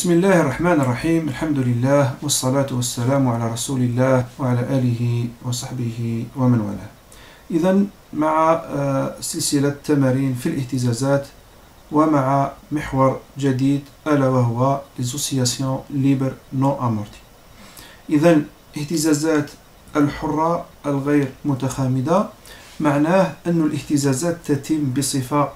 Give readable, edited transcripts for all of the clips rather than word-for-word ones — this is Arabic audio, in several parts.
بسم الله الرحمن الرحيم. الحمد لله والصلاة والسلام على رسول الله وعلى آله وصحبه ومن والاه. إذن مع سلسلة تمارين في الاهتزازات ومع محور جديد ألا وهو les oscillations libres non amorties. إذن اهتزازات الحرة الغير متخامدة معناه أن الاهتزازات تتم بصفة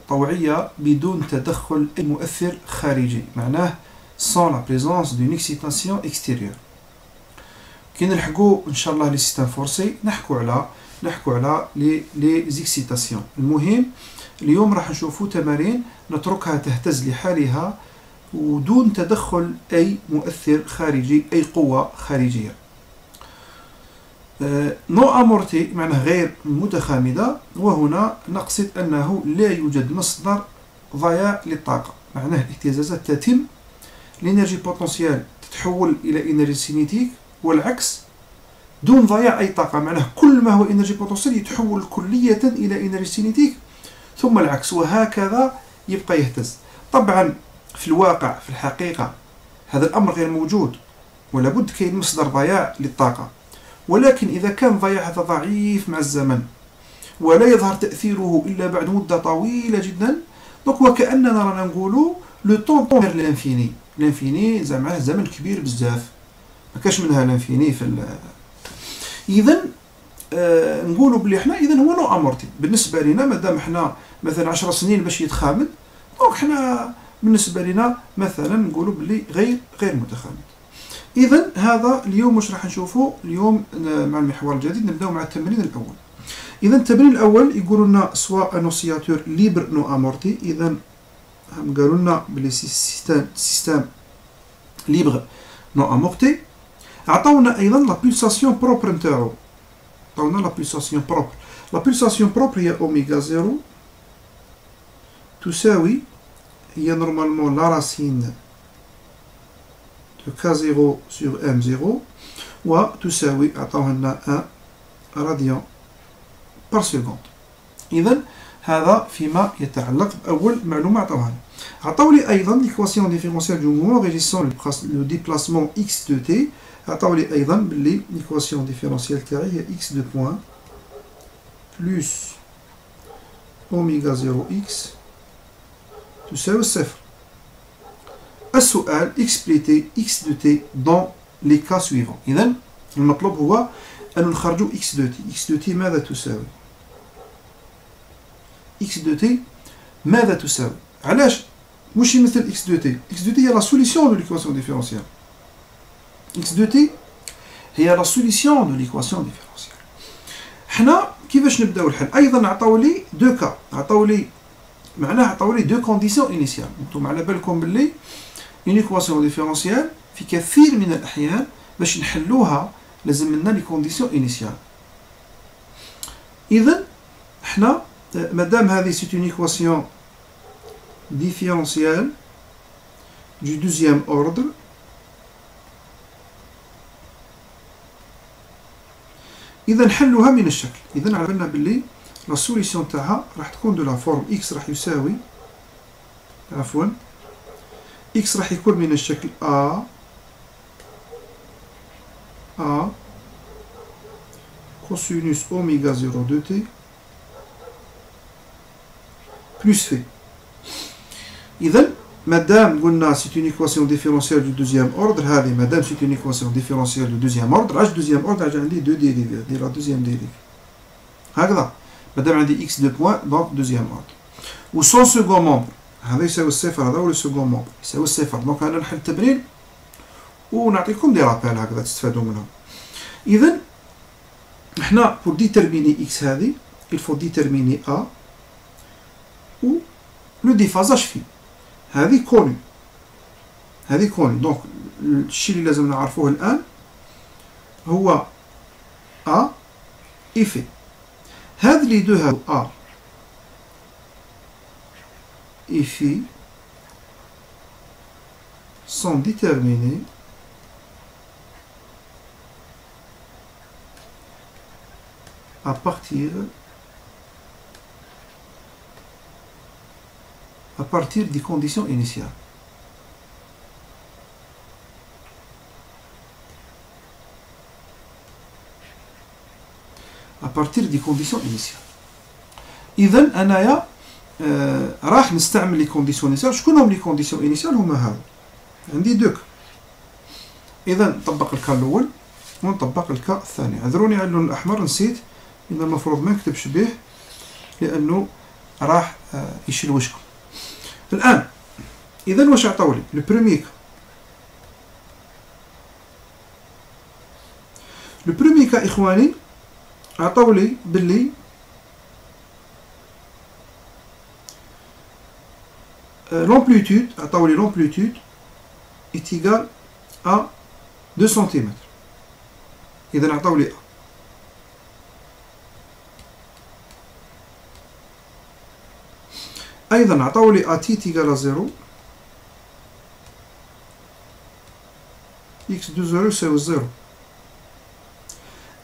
طوعية بدون تدخل أي مؤثر خارجي، معناه sans la présence d'une excitation extérieure. كي نلحقوا إن شاء الله لي سيستم فورسي نحكوا على لي زيكسيتاسيون. المهم اليوم راح نشوفوا تمارين نتركها تهتز لحالها ودون تدخل أي مؤثر خارجي، أي قوة خارجية. نو امورتي معناه غير متخامدة، وهنا نقصد أنه لا يوجد مصدر ضياع للطاقة، معناه الاهتزازات تتم، الانرجي بوتنسيال تتحول إلى انرجي سينيتيك والعكس دون ضياع أي طاقة، معناه كل ما هو انرجي بوتنسيال يتحول كلية إلى انرجي سينيتيك ثم العكس، وهكذا يبقى يهتز. طبعا في الواقع في الحقيقة هذا الأمر غير موجود ولا بد كاين مصدر ضياع للطاقة، ولكن إذا كان ضياع هذا ضعيف مع الزمن ولا يظهر تأثيره إلا بعد مدة طويلة جدا، دونك وكأننا رانا نقولوا لو طون فير لانفيني. لانفيني زعما زمن كبير بزاف، ما كاش منها لانفيني في إذن نقولوا بلي حنا إذن هو نو امورتي بالنسبة لنا. مادام حنا مثلا 10 سنين باش يتخامد، دونك حنا بالنسبة لنا مثلا نقولوا بلي غير متخامد. إذن هذا اليوم واش راح نشوفوا اليوم مع المحور الجديد. نبداو مع التمرين الأول. إذن التمرين الأول يقولوا لنا سوا ان اوسيلاتور ليبر نو امورتي. إذن هم قالوا لنا بلي سيستم ليبر نو امورتي. عطاونا أيضا لا بولساسيون بروبر نتاعو، عطاونا لا بولساسيون بروبر. لا بولساسيون بروبر هي اوميغا زيرو تساوي، هي نورمالمون لا راسين de K0 sur M0 وتساوي عطاوها لنا 1 راديان بار سكوند. إذن هذا فيما يتعلق بأول معلومة عطاوها لنا. عطاو لي أيضا ليكواسيون ديفيرونسيال دو مومون ريجيسون لو ديبلاسمون x دو t. عطاو لي أيضا بلي ليكواسيون ديفيرونسيال تاعي هي x دو بوان بلس أوميغا 0 x تساوي الصفر. السؤال expliquer x de t dans les cas suivants. إذن المطلوب هو أن نخرجوا x de t. x de t ماذا تساوي؟ x de t ماذا تساوي؟ علاش مش مثل x de t؟ x de t هي la solution de l'équation différentielle. x de t هي la solution de l'équation différentielle. حنا كيفاش نبداو الحل؟ أيضا عطاو لي دو كا، عطاو لي معناه عطاو لي دو كونديسيون إنيسيال. نتوما على بالكم باللي une équation différentielle في كثير من الأحيان باش نحلوها لازم لنا لي كونديسيون إنيسيال. إذن حنا مادام هذه c'est une équation différentielle du deuxième ordre، إذا نحلوها من الشكل. إذا على بالنا باللي لا سوليسيون تاعها راح تكون دو لا فورم x راح يساوي عفوا x راح يكون من الشكل a cosinus oméga 0 de t plus phi. إذن مادام قلنا c'est une équation différentielle du deuxième ordre، هذه مادام c'est une équation différentielle du deuxième ordre، علاش deuxième ordre؟ علاش عندي دو ديريفي ديال لا deuxième dérive هكذا. مادام عندي x de point donc deuxième ordre و son second membre هذا يساوي الصفر، هذا هو لو سكون مومبر يساوي الصفر. دونك انا نحل التمرين ونعطيكم دي رابيل هكذا تستفادوا منهم. اذا حنا بور ديترميني اكس هذه il faut déterminer a و لو ديفازاج في هذه كوني، هذه كوني. دونك الشيء اللي لازم نعرفوه الان هو a et في هذ لي دو هادو a et phi sont déterminés à partir des conditions initiales. partir des conditions initiales. إذا أنايا راح نستعمل لي كونديسيون انيسيال. شكون هم لي كونديسيون انيسيال؟ هما هذا، عندي دوك. اذا نطبق الكا الاول ونطبق الكا الثاني. اعذروني على اللون الاحمر، نسيت، اذا المفروض ما نكتبش به لانه راح يشلوشكم. الان اذا واش عطاولي لو بروميي لو بروميي كا اخواني عطاولي باللي l'amplitude est égale à 2 cm. إذا عطاو لي أيضا عطاو لي t est égal à 0 x de 0 يساوي 0.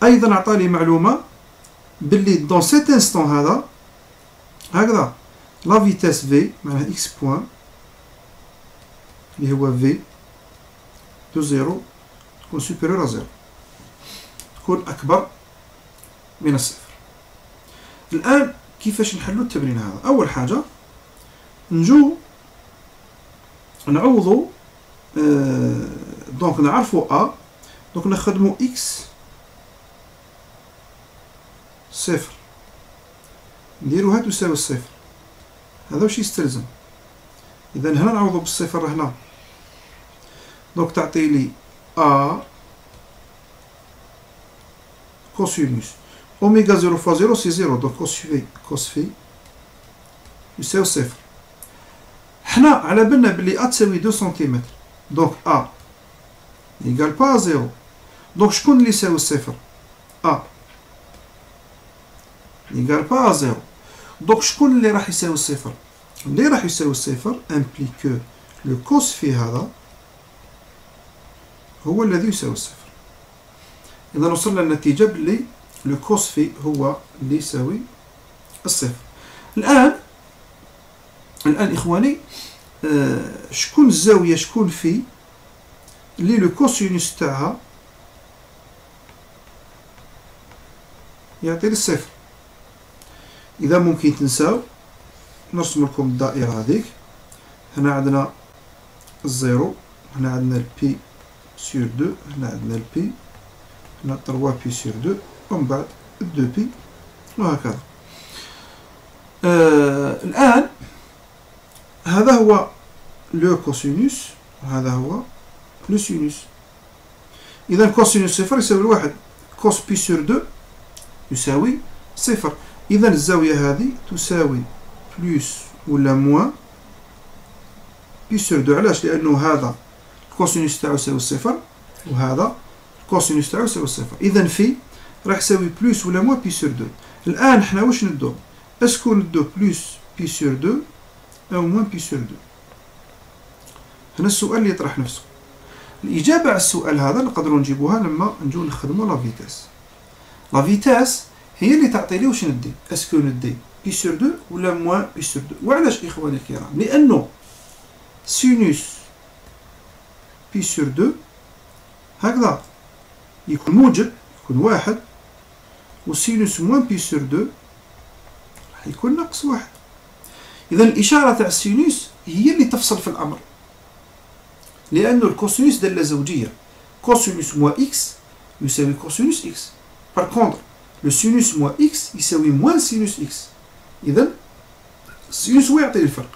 أيضا عطالي معلومة باللي dans cet instant هذا هكذا la vitesse v معناها x point اللي هو v de 0 تكون supérieure à 0، تكون أكبر من الصفر. الآن كيفاش نحلو التمرين هذا؟ أول حاجة نجو نعوضو دونك نعرفو a، دونك نخدمو x صفر نديروها تساوي الصفر. هذا واش يستلزم. إذا هنا نعوضو بالصفر هنا، دونك تعطي لي a كوسينوس اوميغا 0 فوا 0 سي 0، دونك كوس في يساوي صفر. حنا على بالنا بلي a تساوي 2 سنتيمتر، دونك a يقال با 0، دونك شكون اللي يساوي الصفر؟ a يقال با 0، دونك شكون اللي راح يساوي الصفر؟ اللي راح يساوي الصفر امبلي كو لو كوس في هذا هو الذي يساوي الصفر. إذا وصلنا للنتيجة بلي لو كوس في هو اللي يساوي الصفر. الآن إخواني شكون الزاوية شكون في اللي لو كوسينوس تاعها يعطي لي الصفر. إذا ممكن تنساو نرسم لكم الدائرة هذيك. هنا عندنا الزيرو، هنا عندنا البي سور 2، هنا عندنا البي، هنا 3 بي سور 2، ومن بعد 2 بي، وهكذا. الآن هذا هو لو كوسينوس وهذا هو لو سينوس. إذا كوسينوس صفر يساوي الواحد، كوس بي سور 2 يساوي صفر. إذا الزاوية هذه تساوي بلوس ولا موان بي سور 2. علاش؟ لأنه هذا الكوسينوس تاعو يساوي صفر وهذا الكوسينوس تاعو يساوي صفر. إذا في راح يساوي بلوس ولا موان بي سور 2. الآن حنا واش ندو؟ اسكو ندو بلوس بي سور 2 أو موان بي سور 2؟ هنا السؤال اللي يطرح نفسه. الإجابة على السؤال هذا نقدروا نجيبوها لما نجو نخدموا لا فيتاس. لا فيتاس هي اللي تعطي لي واش ندي، اسكو ندي بي سور 2 ولا موان بي سور 2. وعلاش إخواني الكرام؟ لأنه سينوس بي سور 2 هكذا يكون موجب، يكون واحد، وسينوس موان بي سور 2 راح يكون ناقص واحد. إذا الإشارة تاع السينوس هي اللي تفصل في الأمر، لأنه الكوسينوس دالة زوجية، كوسينوس موا إكس يساوي كوسينوس إكس. بار كونتر لو سينوس موا إكس يساوي موان سينوس إكس. إذا السينوس هو يعطي الفرق.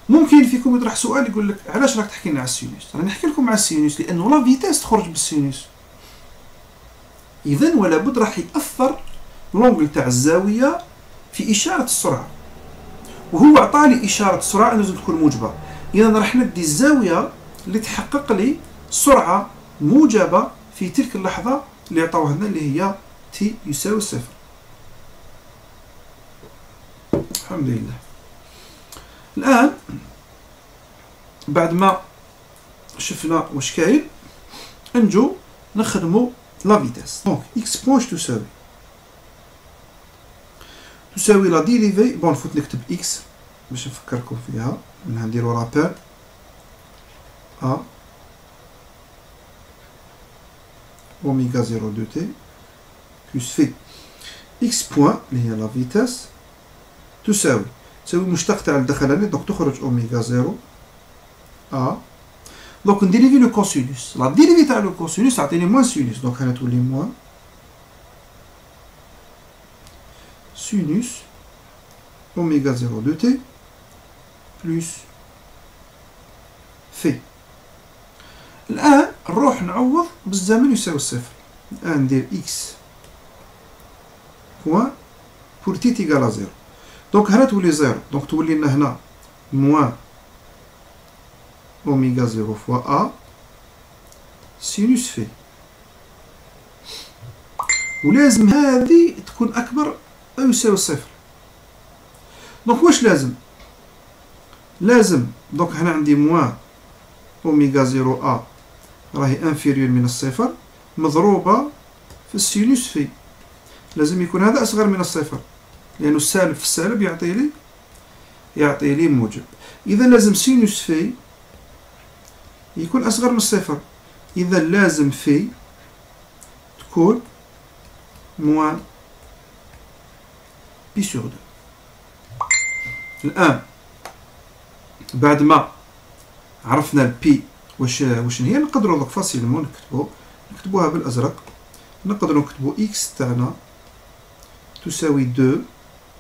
ممكن فيكم يطرح سؤال يقول لك علاش راك تحكي لنا على السينوس؟ راني نحكي لكم على السينوس لأنه لا فيتاس تخرج بالسينوس. إذا ولا بد راح يأثر لونغل تاع الزاوية في إشارة السرعة، وهو عطاني إشارة السرعة لازم تكون موجبة. إذا راح ندي الزاوية اللي تحقق لي سرعة موجبة في تلك اللحظة اللي عطاوها لنا اللي هي تي يساوي صفر. الحمد لله. الآن بعد ما شفنا واش كاين نجو نخدمو لا فيتاس. دونك إكس بوان تساوي لا ديريفي. بون نفوت نكتب إكس باش نفكركم فيها. منها نديرو رابير أ أوميغا 0 2 تي بلس في x بوان اللي هي لا فيتاس تساوي مشتق تاع الدخلاني، دونك تخرج اوميغا 0 ا. دونك نديريفي لو كوسينوس، لا ديريفي تاع لو كوسينوس تعطيني موان سينوس، دونك هنا تولي موان سينوس اوميغا 0 دو تي بلس في. الآن نروح نعوض بالزمن يساوي الصفر. الآن ندير إكس بوان بور تي تيغال زيرو، دونك هنا تولي زيرو، دونك تولي لنا هنا موان أوميغا زيرو فوا أ سينوس في، ولازم هذه تكون أكبر أو يساوي الصفر. دونك واش لازم؟ لازم دونك هنا عندي موان أوميغا زيرو أ راهي انفيريور من الصفر مضروبة في السينوس في، لازم يكون هذا أصغر من الصفر، لأنه السالب في السالب يعطي لي موجب. إذا لازم سينوس في يكون أصغر من الصفر، إذا لازم في تكون موان بي سور دو. الآن بعد ما عرفنا البي واش هي، نقدروا دوك فاسيلمون نكتبوها بالازرق. نقدروا نكتبوا اكس تاعنا تساوي 2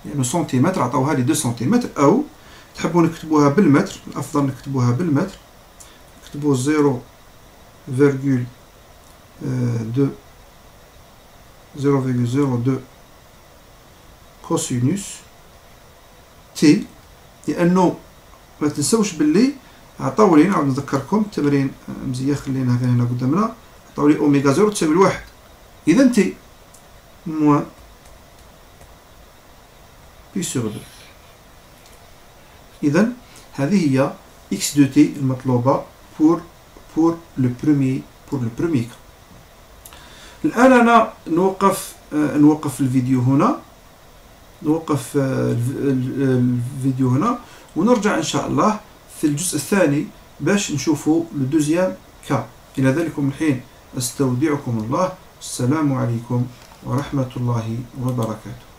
يعني سنتيمتر، عطاوها لي 2 سنتيمتر، او تحبوا نكتبوها بالمتر، الافضل نكتبوها بالمتر، نكتبوا 0,02 كوسينوس تي، لانه ما تنسوش باللي عطاولي، نعاود نذكركم التمرين مزيان خلينا هنا قدامنا، عطاولي اوميغا 0 تساوي لواحد، اذا تي موان بي سور دو. اذا هذه هي اكس دو تي المطلوبة بور لو بروميي كا. الان انا نوقف الفيديو هنا، الفيديو هنا، ونرجع ان شاء الله في الجزء الثاني باش نشوفوا لو دوزيام كا. إلى ذلكم الحين أستودعكم الله، السلام عليكم ورحمة الله وبركاته.